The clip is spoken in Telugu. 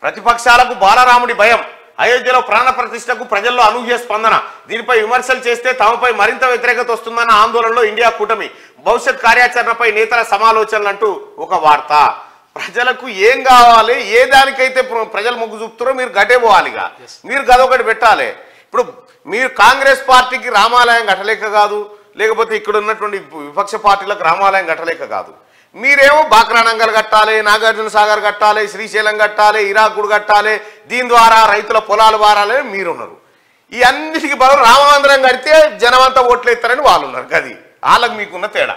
ప్రతిపక్షాలకు బాలరాముడి భయం, అయోధ్యలో ప్రాణ ప్రతిష్టకు ప్రజల్లో అనూహ్య స్పందన, దీనిపై విమర్శలు చేస్తే తమపై మరింత వ్యతిరేకత వస్తుందన్న ఆందోళనలో ఇండియా కూటమి, భవిష్యత్ కార్యాచరణపై నేతల సమాలోచనలు అంటూ ఒక వార్త. ప్రజలకు ఏం కావాలి, ఏ దానికైతే ప్రజలు మొగ్గు చూపుతారో మీరు గట్టే పోవాలిగా, మీరు గదొకటి పెట్టాలి. ఇప్పుడు మీరు కాంగ్రెస్ పార్టీకి రామాలయం కట్టలేక కాదు, లేకపోతే ఇక్కడ ఉన్నటువంటి విపక్ష పార్టీలకు రామాలయం కట్టలేక కాదు, మీరేమో బాక్రానంగల్ కట్టాలి, నాగార్జున సాగర్ కట్టాలి, శ్రీశైలం కట్టాలి, ఇరాకుడు కట్టాలి, దీని ద్వారా రైతుల పొలాలు వారాలని మీరున్నారు. ఈ అన్నిటికీ బదులు రామమందిరం కడితే జనమంతా ఓట్లు ఎత్తారని వాళ్ళు ఉన్నారు. అది వాళ్ళకి మీకున్న తేడా.